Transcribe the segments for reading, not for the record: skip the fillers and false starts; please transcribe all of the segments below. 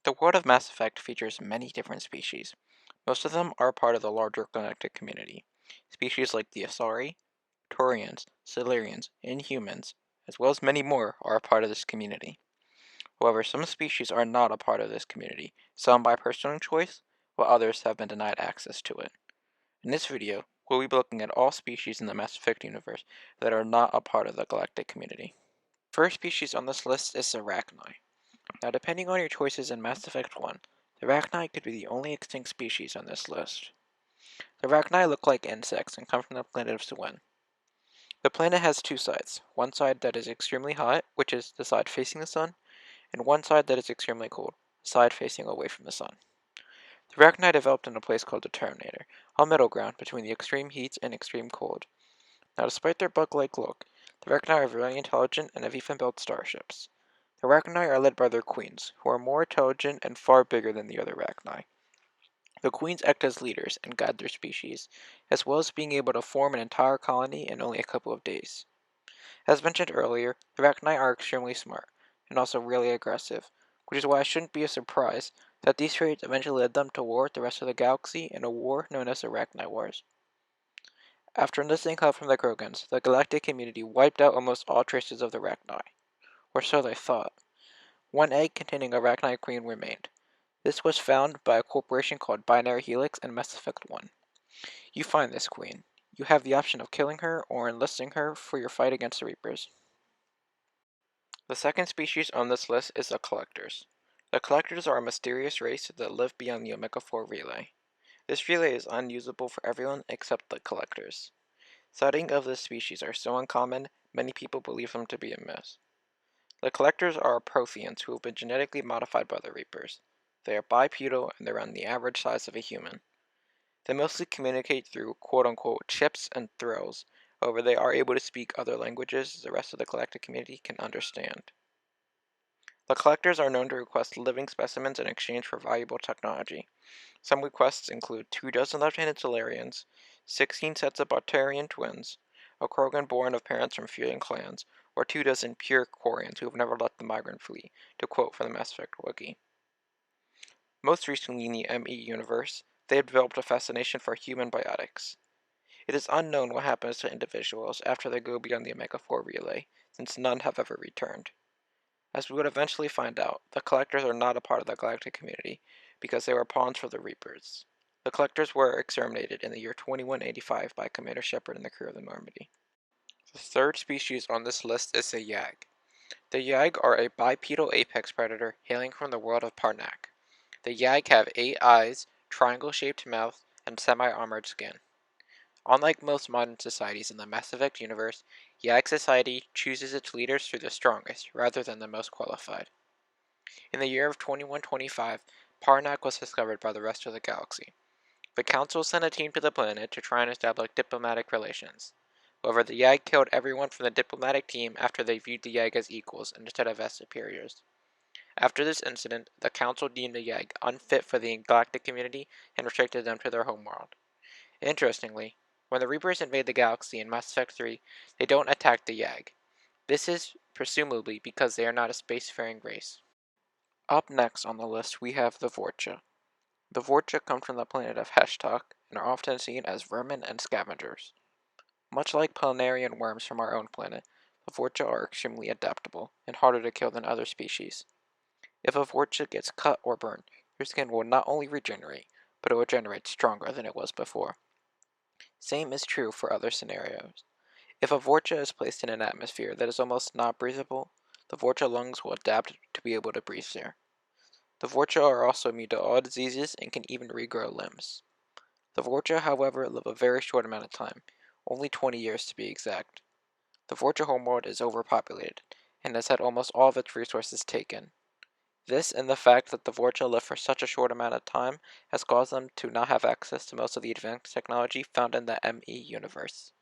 The world of Mass Effect features many different species. Most of them are part of the larger galactic community. Species like the Asari, Turians, Silurians, Inhumans, as well as many more, are a part of this community. However, some species are not a part of this community, some by personal choice, while others have been denied access to it. In this video, we'll be looking at all species in the Mass Effect universe that are not a part of the galactic community. First species on this list is the Arachni. Now, depending on your choices in Mass Effect 1, the Arachni could be the only extinct species on this list. The Arachni look like insects and come from the planet of Suen. The planet has two sides, one side that is extremely hot, which is the side facing the sun, and one side that is extremely cold, the side facing away from the sun. The Arachni developed in a place called the Terminator, a middle ground between the extreme heat and extreme cold. Now, despite their bug-like look, the Arachni are very intelligent and have even built starships. The Arachni are led by their queens, who are more intelligent and far bigger than the other Arachni. The queens act as leaders and guide their species, as well as being able to form an entire colony in only a couple of days. As mentioned earlier, the Arachni are extremely smart, and also really aggressive, which is why it shouldn't be a surprise that these traits eventually led them to war with the rest of the galaxy in a war known as the Arachni Wars. After enlisting help from the Krogans, the galactic community wiped out almost all traces of the Arachni, or so they thought. One egg containing a Arachni queen remained. This was found by a corporation called Binary Helix in Mass Effect 1. You find this queen. You have the option of killing her or enlisting her for your fight against the Reapers. The second species on this list is the Collectors. The Collectors are a mysterious race that live beyond the Omega-4 relay. This relay is unusable for everyone except the Collectors. Sightings of this species are so uncommon, many people believe them to be a myth. The Collectors are Protheans who have been genetically modified by the Reapers. They are bipedal and they're around the average size of a human. They mostly communicate through quote-unquote chips and thrills, however they are able to speak other languages the rest of the galactic community can understand. The Collectors are known to request living specimens in exchange for valuable technology. Some requests include 24 left-handed Solarians, 16 sets of Bartarian twins, a Krogan born of parents from feuding clans, or 24 pure Quarians who have never left the migrant fleet, to quote from the Mass Effect wiki. Most recently in the ME universe, they have developed a fascination for human biotics. It is unknown what happens to individuals after they go beyond the Omega-4 relay, since none have ever returned. As we would eventually find out, the Collectors are not a part of the galactic community, because they were pawns for the Reapers. The Collectors were exterminated in the year 2185 by Commander Shepard and the crew of the Normandy. The third species on this list is the Yag. The Yag are a bipedal apex predator hailing from the world of Parnak. The Yag have 8 eyes, triangle-shaped mouth, and semi-armored skin. Unlike most modern societies in the Mass Effect universe, Yag society chooses its leaders through the strongest, rather than the most qualified. In the year of 2125, Parnak was discovered by the rest of the galaxy. The Council sent a team to the planet to try and establish diplomatic relations. However, the Yag killed everyone from the diplomatic team after they viewed the Yag as equals instead of as superiors. After this incident, the Council deemed the Yag unfit for the galactic community and restricted them to their homeworld. Interestingly, when the Reapers invade the galaxy in Mass Effect 3, they don't attack the Yag. This is presumably because they are not a spacefaring race. Up next on the list we have the Vorcha. The Vorcha come from the planet of Heshtok and are often seen as vermin and scavengers. Much like planarian worms from our own planet, the Vorcha are extremely adaptable and harder to kill than other species. If a Vorcha gets cut or burned, your skin will not only regenerate, but it will regenerate stronger than it was before. Same is true for other scenarios. If a Vorcha is placed in an atmosphere that is almost not breathable, the Vorcha lungs will adapt to be able to breathe there. The Vorcha are also immune to all diseases and can even regrow limbs. The Vorcha, however, live a very short amount of time, only 20 years to be exact. The Vorcha homeworld is overpopulated, and has had almost all of its resources taken. This and the fact that the Vorcha live for such a short amount of time has caused them to not have access to most of the advanced technology found in the ME universe.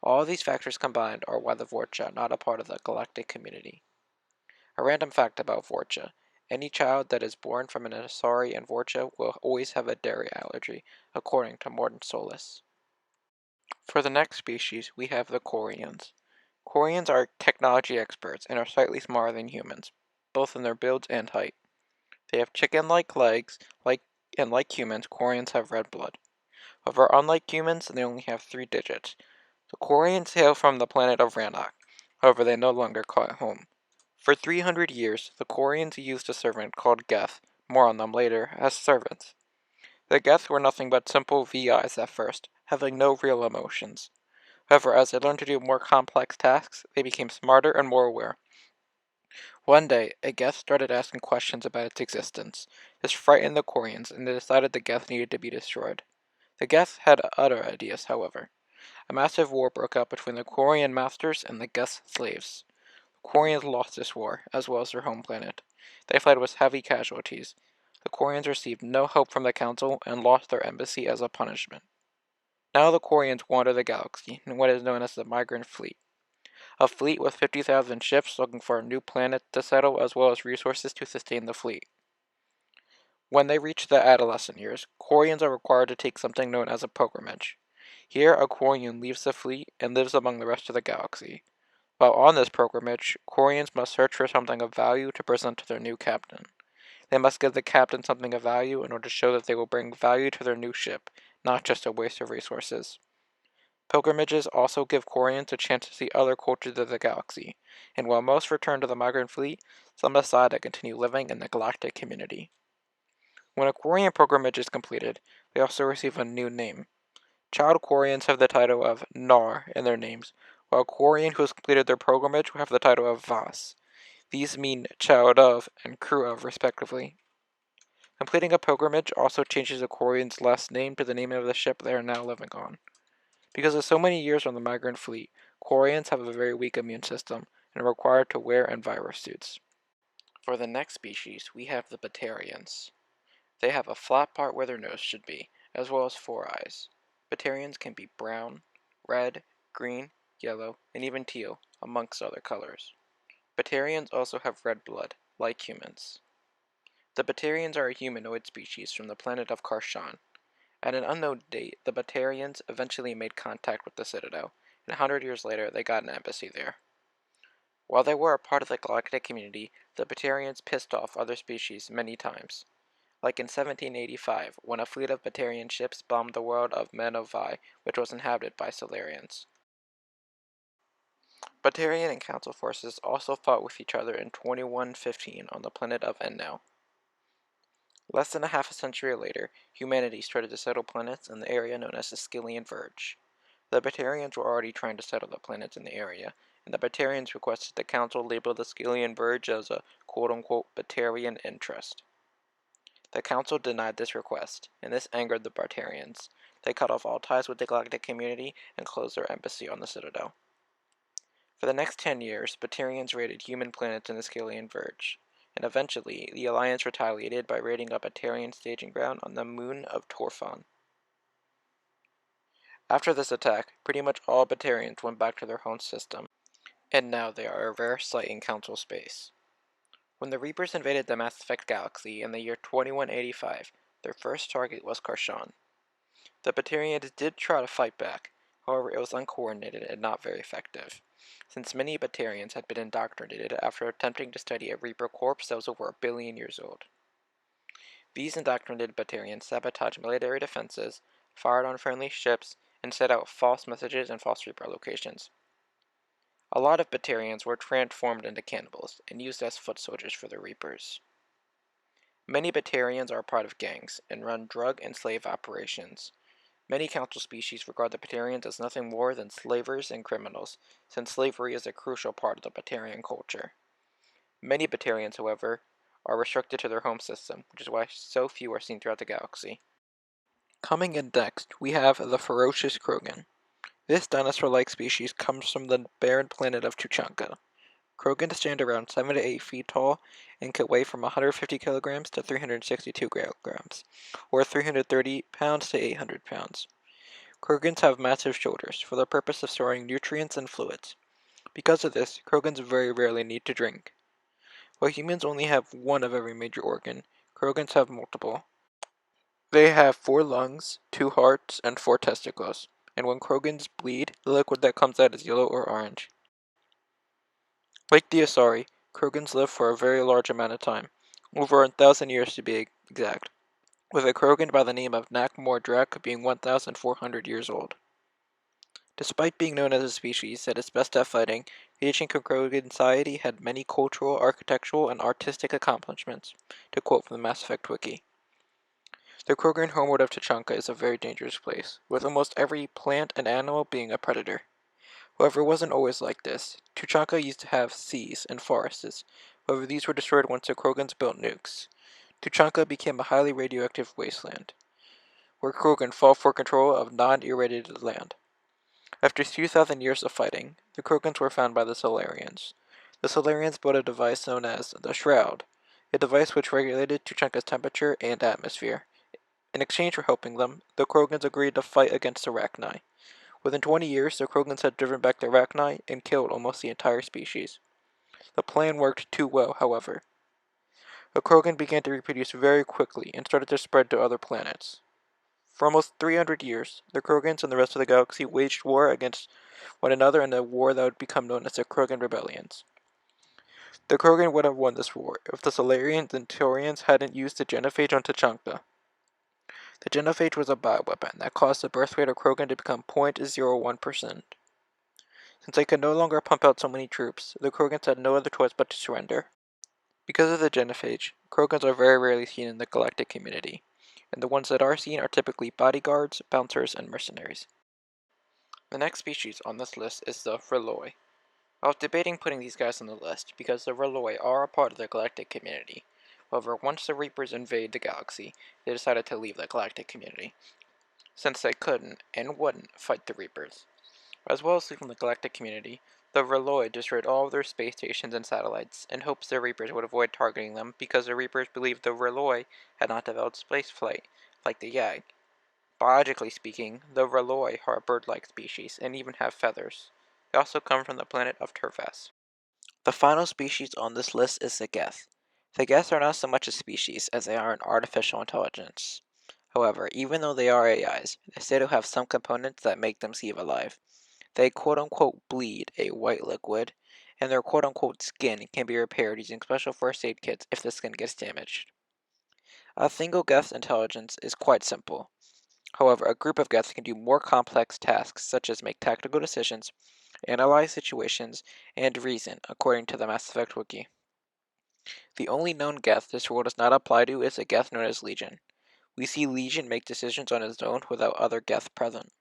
All of these factors combined are why the Vorcha are not a part of the galactic community. A random fact about Vorcha: any child that is born from an Asari and Vorcha will always have a dairy allergy, according to Morton Solus. For the next species, we have the Quarians. Quarians are technology experts and are slightly smaller than humans, both in their builds and height. They have chicken-like legs, and like humans, Quarians have red blood. However, unlike humans, they only have 3 digits. The Quarians hail from the planet of Rannoch. However, they no longer call it home. For 300 years, the Quarians used a servant called Geth, more on them later, as servants. The Geth were nothing but simple VIs at first, having no real emotions. However, as they learned to do more complex tasks, they became smarter and more aware. One day, a Geth started asking questions about its existence. This frightened the Quarians, and they decided the Geth needed to be destroyed. The Geth had other ideas, however. A massive war broke out between the Quarian masters and the Geth slaves. The Quarians lost this war, as well as their home planet. They fled with heavy casualties. The Quarians received no help from the Council and lost their embassy as a punishment. Now the Quarians wander the galaxy in what is known as the Migrant Fleet. A fleet with 50,000 ships looking for a new planet to settle as well as resources to sustain the fleet. When they reach the adolescent years, Quarians are required to take something known as a pilgrimage. Here, a Quarian leaves the fleet and lives among the rest of the galaxy. While on this pilgrimage, Quarians must search for something of value to present to their new captain. They must give the captain something of value in order to show that they will bring value to their new ship, not just a waste of resources. Pilgrimages also give Quarians a chance to see other cultures of the galaxy, and while most return to the migrant fleet, some decide to continue living in the Galactic community. When a Quarian pilgrimage is completed, they also receive a new name. Child Quarians have the title of Nar in their names, while a Quarian who has completed their pilgrimage will have the title of Vas. These mean child of and crew of, respectively. Completing a pilgrimage also changes a Quarian's last name to the name of the ship they are now living on. Because of so many years on the migrant fleet, Quarians have a very weak immune system and are required to wear antivirus suits. For the next species, we have the Batarians. They have a flat part where their nose should be, as well as 4 eyes. Batarians can be brown, red, green, yellow, and even teal, amongst other colors. Batarians also have red blood, like humans. The Batarians are a humanoid species from the planet of Karpyshyn. At an unknown date, the Batarians eventually made contact with the Citadel, and 100 years later they got an embassy there. While they were a part of the Galactic community, the Batarians pissed off other species many times. Like in 1785, when a fleet of Batarian ships bombed the world of Milky Way, which was inhabited by Solarians. Batarian and Council forces also fought with each other in 2115 on the planet of Enno. Less than a half a century later, humanity started to settle planets in the area known as the Skyllian Verge. The Batarians were already trying to settle the planets in the area, and the Batarians requested the Council label the Skyllian Verge as a quote-unquote Batarian interest. The Council denied this request, and this angered the Batarians. They cut off all ties with the Galactic community and closed their embassy on the Citadel. For the next 10 years, Batarians raided human planets in the Skyllian Verge, and eventually, the Alliance retaliated by raiding a Batarian staging ground on the moon of Torfan. After this attack, pretty much all Batarians went back to their home system, and now they are a rare sight in Council space. When the Reapers invaded the Mass Effect galaxy in the year 2185, their first target was Karpyshyn. The Batarians did try to fight back, however it was uncoordinated and not very effective, since many Batarians had been indoctrinated after attempting to study a Reaper corpse that was over 1 billion years old. These indoctrinated Batarians sabotaged military defenses, fired on friendly ships, and set out false messages and false Reaper locations. A lot of Batarians were transformed into cannibals and used as foot soldiers for the Reapers. Many Batarians are part of gangs and run drug and slave operations. Many Council species regard the Batarians as nothing more than slavers and criminals, since slavery is a crucial part of the Batarian culture. Many Batarians, however, are restricted to their home system, which is why so few are seen throughout the galaxy. Coming in next, we have the ferocious Krogan. This dinosaur-like species comes from the barren planet of Tuchanka. Krogans stand around 7 to 8 feet tall and can weigh from 150 kilograms to 362 kilograms, or 330 pounds to 800 pounds. Krogans have massive shoulders for the purpose of storing nutrients and fluids. Because of this, Krogans very rarely need to drink. While humans only have one of every major organ, Krogans have multiple. They have 4 lungs, 2 hearts, and 4 testicles, and when Krogans bleed, the liquid that comes out is yellow or orange. Like the Asari, Krogans live for a very large amount of time, over 1,000 years to be exact, with a Krogan by the name of Nakmor being 1,400 years old. Despite being known as a species that is best at fighting, the ancient Krogan society had many cultural, architectural, and artistic accomplishments, to quote from the Mass Effect wiki. The Krogan homeworld of Tuchanka is a very dangerous place, with almost every plant and animal being a predator. However, it wasn't always like this. Tuchanka used to have seas and forests, however these were destroyed once the Krogans built nukes. Tuchanka became a highly radioactive wasteland, where Krogan fought for control of non-irradiated land. After 2,000 years of fighting, the Krogans were found by the Solarians. The Solarians built a device known as the Shroud, a device which regulated Tuchanka's temperature and atmosphere. In exchange for helping them, the Krogans agreed to fight against the Arachni. Within 20 years, the Krogans had driven back the Arachni and killed almost the entire species. The plan worked too well, however. The Krogan began to reproduce very quickly and started to spread to other planets. For almost 300 years, the Krogans and the rest of the galaxy waged war against one another in a war that would become known as the Krogan Rebellions. The Krogan would have won this war if the Solarians and Taurians hadn't used the genophage on Tuchanka. The genophage was a bioweapon that caused the birth rate of Krogan to become 0.01%. Since they could no longer pump out so many troops, the Krogans had no other choice but to surrender. Because of the genophage, Krogans are very rarely seen in the Galactic community, and the ones that are seen are typically bodyguards, bouncers, and mercenaries. The next species on this list is the R'hlloi. I was debating putting these guys on the list because the R'hlloi are a part of the Galactic community. However, once the Reapers invade the galaxy, they decided to leave the Galactic community, since they couldn't and wouldn't fight the Reapers. As well as leaving the Galactic community, the R'hlloi destroyed all of their space stations and satellites in hopes the Reapers would avoid targeting them because the Reapers believed the R'hlloi had not developed spaceflight like the Yag. Biologically speaking, the R'hlloi are a bird-like species and even have feathers. They also come from the planet of Turfas. The final species on this list is the Geth. The Geth are not so much a species as they are an artificial intelligence. However, even though they are AIs, they still have some components that make them seem alive. They quote-unquote bleed a white liquid, and their quote-unquote skin can be repaired using special first aid kits if the skin gets damaged. A single Geth's intelligence is quite simple. However, a group of Geths can do more complex tasks such as make tactical decisions, analyze situations, and reason, according to the Mass Effect wiki. The only known Geth this rule does not apply to is a Geth known as Legion. We see Legion make decisions on his own without other Geth present.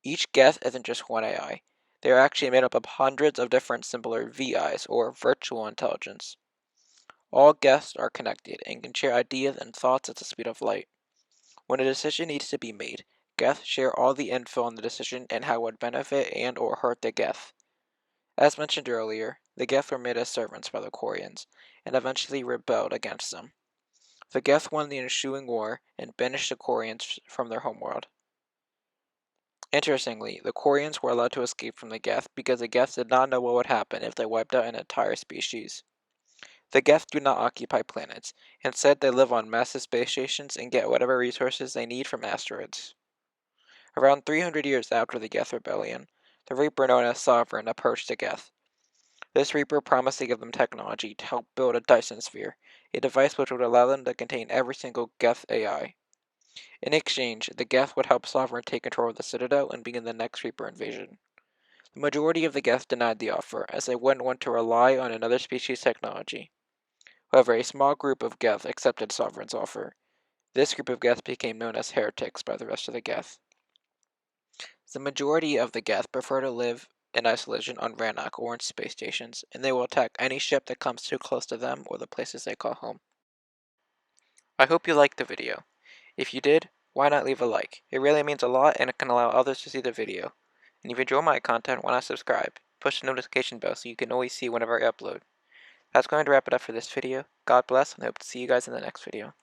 Each Geth isn't just one AI. They are actually made up of hundreds of different similar VIs, or virtual intelligence. All Geths are connected and can share ideas and thoughts at the speed of light. When a decision needs to be made, Geth share all the info on the decision and how it would benefit and or hurt the Geth. As mentioned earlier, the Geth were made as servants by the Quarians, and eventually rebelled against them. The Geth won the ensuing war and banished the Quarians from their homeworld. Interestingly, the Quarians were allowed to escape from the Geth because the Geth did not know what would happen if they wiped out an entire species. The Geth do not occupy planets. Instead, they live on massive space stations and get whatever resources they need from asteroids. Around 300 years after the Geth rebellion, the Reaper known as Sovereign approached the Geth. This Reaper promised to give them technology to help build a Dyson Sphere, a device which would allow them to contain every single Geth AI. In exchange, the Geth would help Sovereign take control of the Citadel and begin the next Reaper invasion. The majority of the Geth denied the offer, as they wouldn't want to rely on another species' technology. However, a small group of Geth accepted Sovereign's offer. This group of Geth became known as heretics by the rest of the Geth. The majority of the Geth prefer to live in isolation on Rannoch or in space stations, and they will attack any ship that comes too close to them or the places they call home. I hope you liked the video. If you did, why not leave a like? It really means a lot and it can allow others to see the video. And if you enjoy my content, why not subscribe? Push the notification bell so you can always see whenever I upload. That's going to wrap it up for this video. God bless, and I hope to see you guys in the next video.